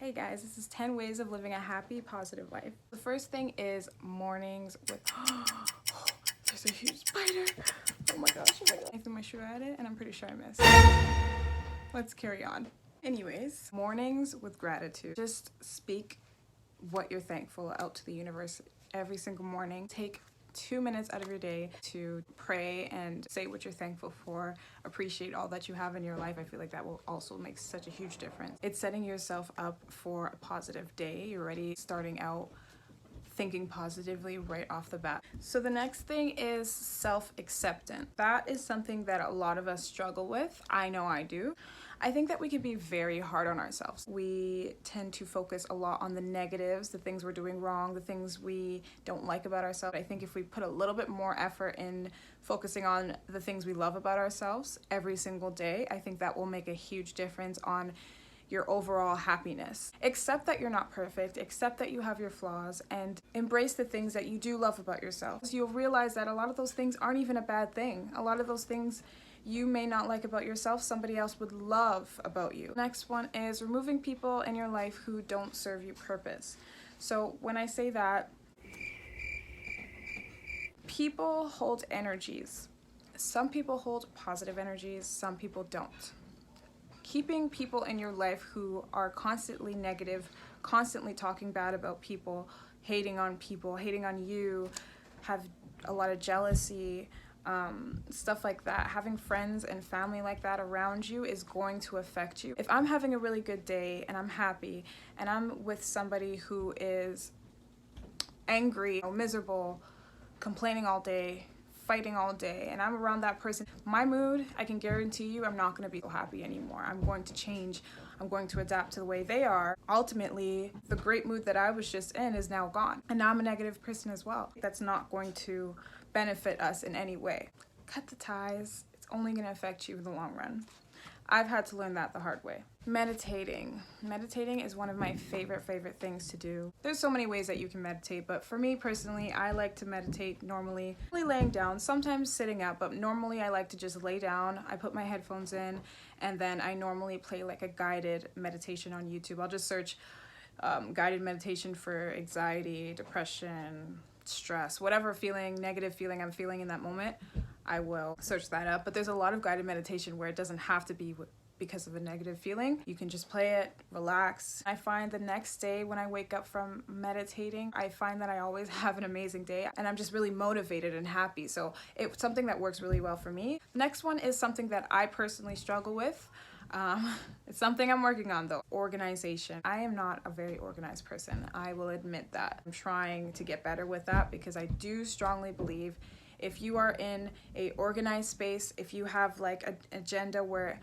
Hey guys, this is 10 ways of living a happy, positive life. The first thing is mornings with there's a huge spider. Oh my gosh, I threw my shoe at it and I'm pretty sure I missed. Let's carry on. Anyways, mornings with gratitude. Just speak what you're thankful out to the universe every single morning. Take 2 minutes out of your day to pray and say what you're thankful for, appreciate all that you have in your life. I feel like that will also make such a huge difference. It's setting yourself up for a positive day. You're already starting out thinking positively right off the bat. So the next thing is self-acceptance. That is something that a lot of us struggle with. I know I do. I think that we can be very hard on ourselves. We tend to focus a lot on the negatives, the things we're doing wrong, the things we don't like about ourselves. I think if we put a little bit more effort in focusing on the things we love about ourselves every single day, I think that will make a huge difference on your overall happiness. Accept that you're not perfect, accept that you have your flaws, and embrace the things that you do love about yourself. So you'll realize that a lot of those things aren't even a bad thing. A lot of those things you may not like about yourself, somebody else would love about you. Next one is removing people in your life who don't serve you purpose. So when I say that, people hold energies. Some people hold positive energies, some people don't. Keeping people in your life who are constantly negative, constantly talking bad about people, hating on you, have a lot of jealousy, stuff like that. Having friends and family like that around you is going to affect you. If I'm having a really good day and I'm happy and I'm with somebody who is angry, miserable, complaining all day, fighting all day, and I'm around that person, my mood, I can guarantee you, I'm not going to be so happy anymore. I'm going to change. I'm going to adapt to the way they are. Ultimately, the great mood that I was just in is now gone. And now I'm a negative person as well. That's not going to benefit us in any way. Cut the ties. It's only going to affect you in the long run. I've had to learn that the hard way. Meditating. Meditating is one of my favorite things to do. There's so many ways that you can meditate, but for me personally, I like to meditate normally laying down, sometimes sitting up, but normally I like to just lay down. I put my headphones in, and then I normally play like a guided meditation on YouTube. I'll just search guided meditation for anxiety, depression, stress, whatever negative feeling I'm feeling in that moment, I will search that up. But there's a lot of guided meditation where it doesn't have to be because of a negative feeling. You can just play it, relax. I find the next day when I wake up from meditating, I find that I always have an amazing day and I'm just really motivated and happy. So it's something that works really well for me. Next one is something that I personally struggle with. It's something I'm working on though. Organization. I am not a very organized person. I will admit that. I'm trying to get better with that because I do strongly believe if you are in a organized space, if you have like an agenda where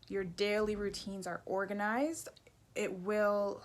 your daily routines are organized, it will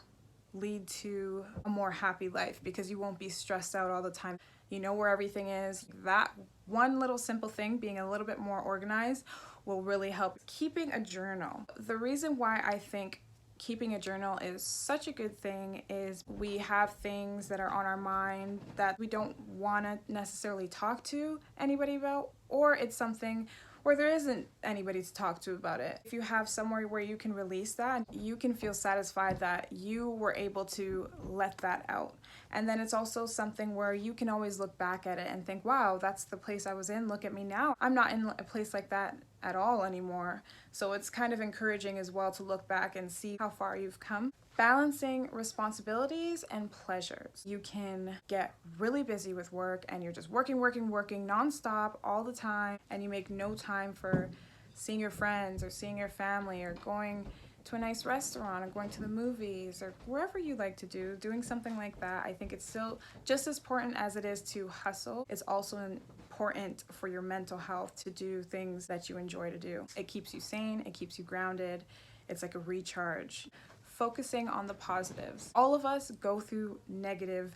lead to a more happy life because you won't be stressed out all the time. You know where everything is. That one little simple thing, being a little bit more organized, will really help. Keeping a journal. The reason why I think keeping a journal is such a good thing is we have things that are on our mind that we don't want to necessarily talk to anybody about, or it's something where there isn't anybody to talk to about it. If you have somewhere where you can release that, you can feel satisfied that you were able to let that out. And then it's also something where you can always look back at it and think, wow, that's the place I was in. Look at me now. I'm not in a place like that at all anymore. So it's kind of encouraging as well to look back and see how far you've come. Balancing responsibilities and pleasures. You can get really busy with work and you're just working nonstop all the time, and you make no time for seeing your friends or seeing your family or going to a nice restaurant or going to the movies or wherever you like to do, doing something like that. I think it's still just as important as it is to hustle. It's also important for your mental health to do things that you enjoy to do. It keeps you sane, it keeps you grounded. It's like a recharge. Focusing on the positives. All of us go through negative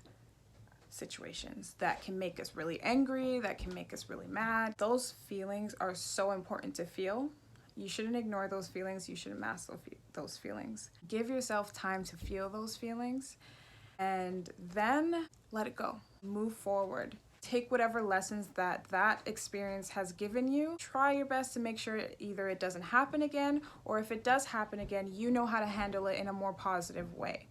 situations that can make us really angry, that can make us really mad. Those feelings are so important to feel. You shouldn't ignore those feelings. You shouldn't mask those feelings. Give yourself time to feel those feelings and then let it go. Move forward. Take whatever lessons that experience has given you. Try your best to make sure either it doesn't happen again, or if it does happen again, you know how to handle it in a more positive way.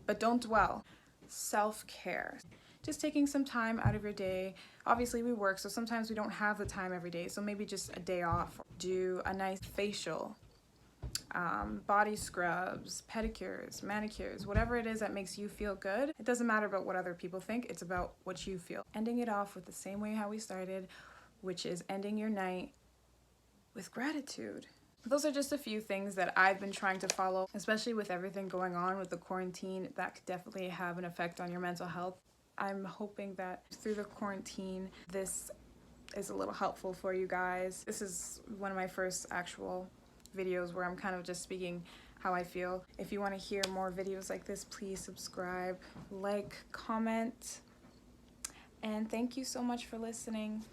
But don't dwell. Self-care. Just taking some time out of your day. Obviously we work, so sometimes we don't have the time every day, so maybe just a day off. Do a nice facial, body scrubs, pedicures, manicures, whatever it is that makes you feel good. It doesn't matter about what other people think, it's about what you feel. Ending it off with the same way how we started, which is ending your night with gratitude. Those are just a few things that I've been trying to follow, especially with everything going on with the quarantine. That could definitely have an effect on your mental health. I'm hoping that through the quarantine, this is a little helpful for you guys. This is one of my first actual videos where I'm kind of just speaking how I feel. If you want to hear more videos like this, please subscribe, like, comment, and thank you so much for listening.